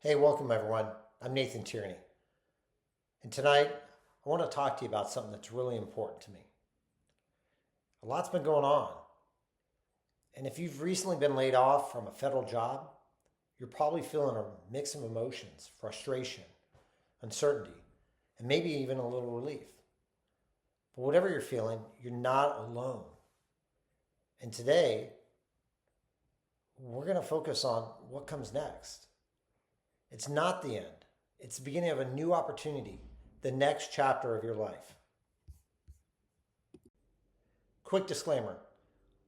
Hey, welcome everyone. I'm Nathan Tierney. And tonight, I want to talk to you about something that's really important to me. A lot's been going on. And if you've recently been laid off from a federal job, you're probably feeling a mix of emotions, frustration, uncertainty, and maybe even a little relief. But whatever you're feeling, you're not alone. And today, we're going to focus on what comes next. It's not the end. It's the beginning of a new opportunity, the next chapter of your life. Quick disclaimer,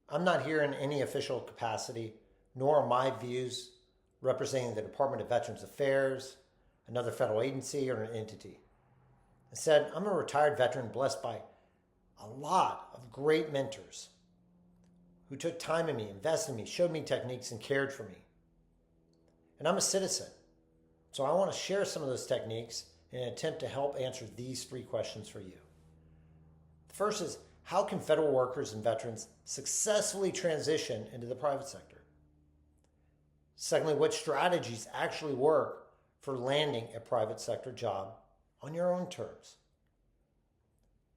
I'm not here in any official capacity, nor are my views representing the Department of Veterans Affairs, another federal agency, or an entity. Instead, I'm a retired veteran blessed by a lot of great mentors who took time in me, invested in me, showed me techniques, and cared for me. And I'm a citizen. So I want to share some of those techniques in an attempt to help answer these three questions for you. The first is, how can federal workers and veterans successfully transition into the private sector? Secondly, what strategies actually work for landing a private sector job on your own terms?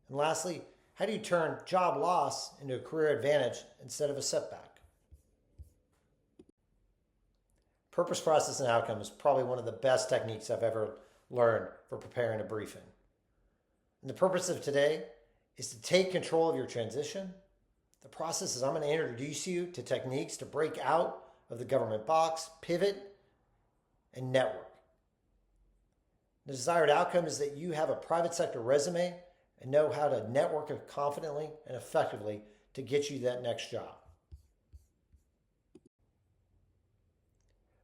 And lastly, how do you turn job loss into a career advantage instead of a setback? Purpose, process, and outcome is probably one of the best techniques I've ever learned for preparing a briefing. And the purpose of today is to take control of your transition. The process is I'm going to introduce you to techniques to break out of the government box, pivot, and network. The desired outcome is that you have a private sector resume and know how to network confidently and effectively to get you that next job.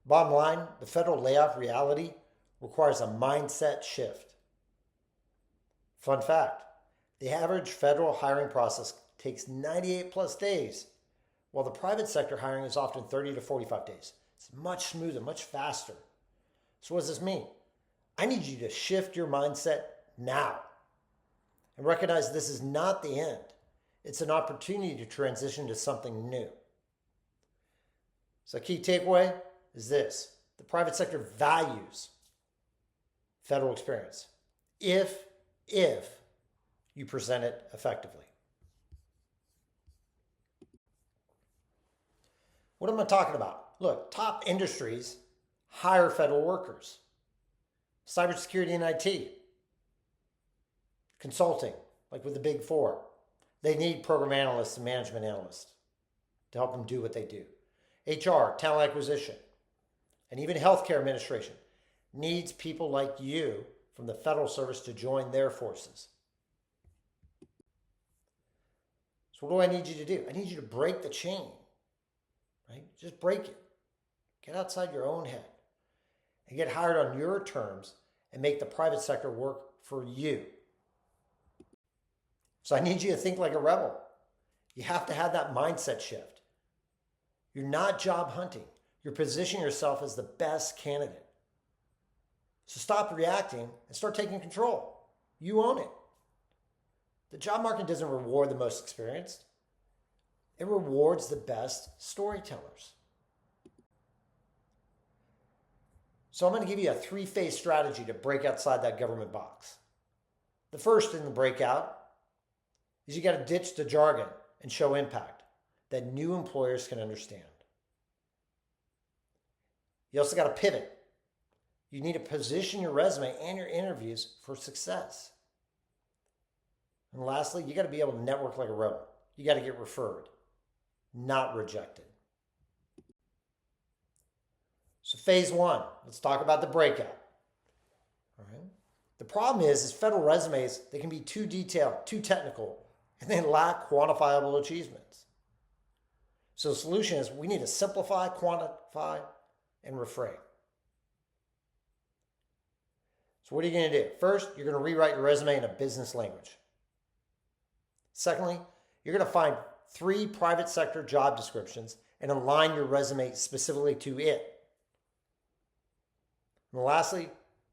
Bottom line, the federal layoff reality requires a mindset shift. Fun fact, the average federal hiring process takes 98 plus days, while the private sector hiring is often 30 to 45 days. It's much smoother, much faster. So what does this mean? I need you to shift your mindset now and recognize this is not the end. It's an opportunity to transition to something new. So key takeaway is this: the private sector values federal experience if you present it effectively. What am I talking about? Look, top industries hire federal workers. Cybersecurity and IT. Consulting, like with the big four. They need program analysts and management analysts to help them do what they do. HR, talent acquisition, and even healthcare administration needs people like you from the federal service to join their forces. So what do I need you to do? I need you to break the chain, right? Just break it. Get outside your own head and get hired on your terms and make the private sector work for you. So I need you to think like a rebel. You have to have that mindset shift. You're not job hunting. You're positioning yourself as the best candidate. So stop reacting and start taking control. You own it. The job market doesn't reward the most experienced. It rewards the best storytellers. So I'm going to give you a three-phase strategy to break outside that government box. The first in the breakout is you got to ditch the jargon and show impact that new employers can understand. You also got to pivot. You need to position your resume and your interviews for success. And lastly, you got to be able to network like a rebel. You got to get referred, not rejected. So phase one, let's talk about the breakout. All right. The problem is federal resumes, they can be too detailed, too technical, and they lack quantifiable achievements. So the solution is we need to simplify, quantify, and reframe. So what are you going to do? First, you're going to rewrite your resume in a business language. Secondly, you're going to find 3 private sector job descriptions and align your resume specifically to it. And lastly,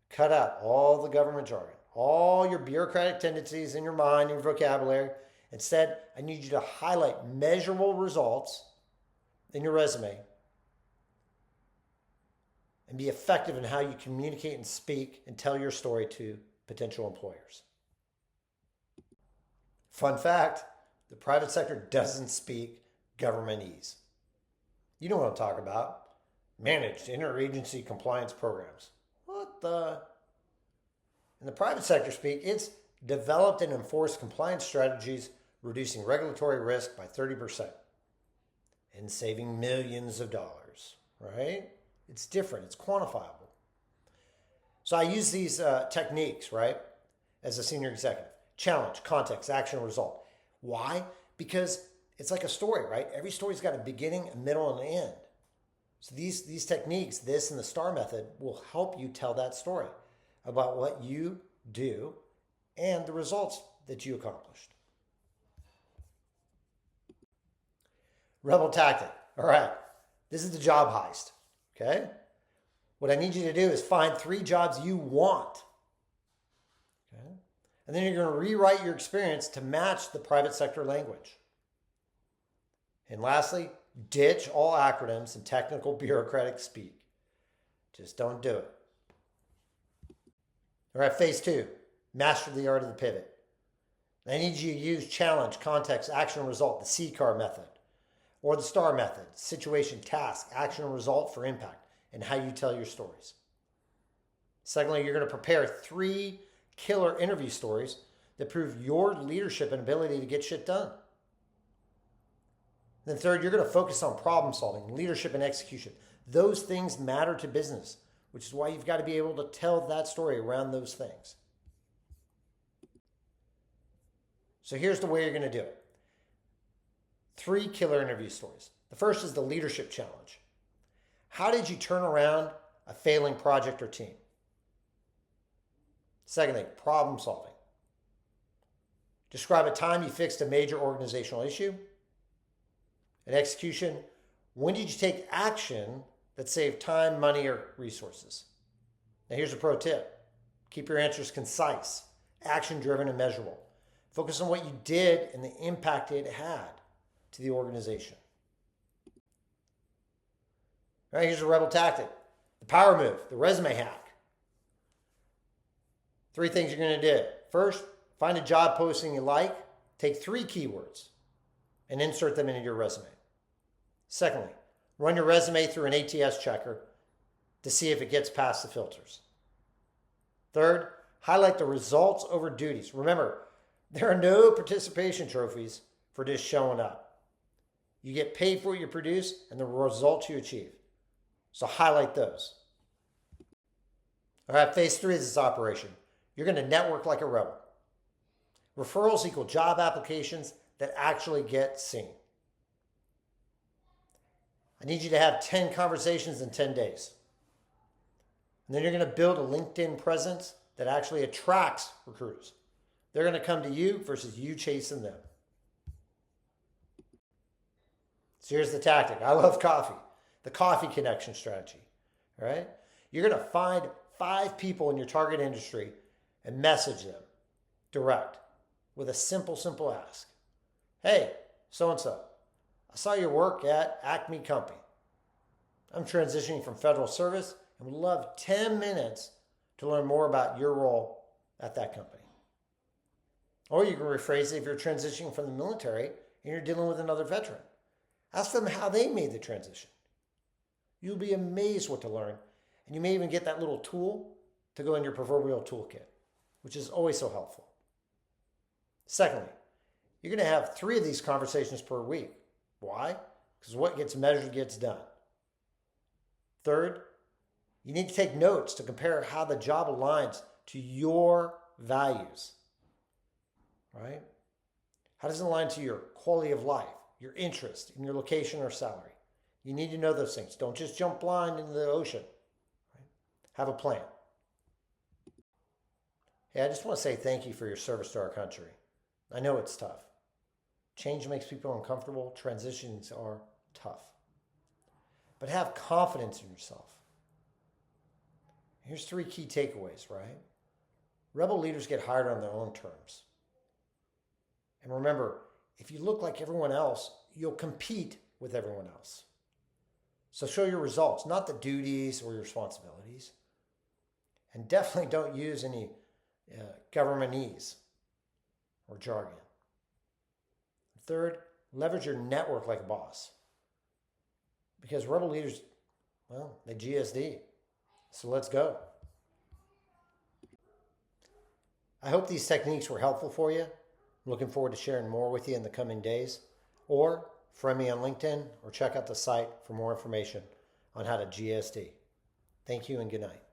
cut out all the government jargon, all your bureaucratic tendencies in your mind and your vocabulary. Instead, I need you to highlight measurable results in your resume and be effective in how you communicate and speak and tell your story to potential employers. Fun fact, the private sector doesn't speak governmentese. You know what I'm talking about. Managed interagency compliance programs. What the? In the private sector speak, it's developed and enforced compliance strategies, reducing regulatory risk by 30% and saving millions of dollars, right? It's different, it's quantifiable. So I use these techniques, right, as a senior executive. Challenge, context, action, result. Why? Because it's like a story, right? Every story's got a beginning, a middle, and an end. So these techniques, this and the STAR method, will help you tell that story about what you do and the results that you accomplished. Rebel tactic. All right. This is the job heist. Okay. What I need you to do is find 3 jobs you want. Okay. And then you're going to rewrite your experience to match the private sector language. And lastly, ditch all acronyms and technical bureaucratic speak. Just don't do it. All right, phase 2, master the art of the pivot. I need you to use challenge, context, action, result, the CCAR method, or the STAR method, situation, task, action, result for impact, and how you tell your stories. Secondly, you're going to prepare 3 killer interview stories that prove your leadership and ability to get shit done. Then third, you're going to focus on problem solving, leadership, and execution. Those things matter to business, which is why you've got to be able to tell that story around those things. So here's the way you're going to do it. 3 killer interview stories. The first is the leadership challenge. How did you turn around a failing project or team? Secondly, problem solving. Describe a time you fixed a major organizational issue. And execution, when did you take action that saved time, money, or resources? Now here's a pro tip. Keep your answers concise, action-driven, and measurable. Focus on what you did and the impact it had to the organization. All right, here's a rebel tactic. The power move, the resume hack. 3 things you're going to do. First, find a job posting you like. Take 3 keywords and insert them into your resume. Secondly, run your resume through an ATS checker to see if it gets past the filters. Third, highlight the results over duties. Remember, there are no participation trophies for just showing up. You get paid for what you produce and the results you achieve. So highlight those. All right, phase 3 is this operation. You're going to network like a rebel. Referrals equal job applications that actually get seen. I need you to have 10 conversations in 10 days. And then you're going to build a LinkedIn presence that actually attracts recruiters. They're going to come to you versus you chasing them. So here's the tactic. I love coffee. The coffee connection strategy. All right? You're going to find 5 people in your target industry and message them direct with a simple ask. Hey, so-and-so, I saw your work at Acme Company. I'm transitioning from federal service and would love 10 minutes to learn more about your role at that company. Or you can rephrase it if you're transitioning from the military and you're dealing with another veteran. Ask them how they made the transition. You'll be amazed what to learn, and you may even get that little tool to go in your proverbial toolkit, which is always so helpful. Secondly, you're going to have 3 of these conversations per week. Why? Because what gets measured gets done. Third, you need to take notes to compare how the job aligns to your values. Right? How does it align to your quality of life, your interest, in your location or salary? You need to know those things. Don't just jump blind into the ocean. Right? Have a plan. Hey, I just want to say thank you for your service to our country. I know it's tough. Change makes people uncomfortable. Transitions are tough. But have confidence in yourself. Here's 3 key takeaways, right? Rebel leaders get hired on their own terms. And remember, if you look like everyone else, you'll compete with everyone else. So show your results, not the duties or your responsibilities. And definitely don't use any governmentese or jargon. Third, leverage your network like a boss. Because rebel leaders, well, they GSD. So let's go. I hope these techniques were helpful for you. I'm looking forward to sharing more with you in the coming days. Or friend me on LinkedIn or check out the site for more information on how to GSD. Thank you and good night.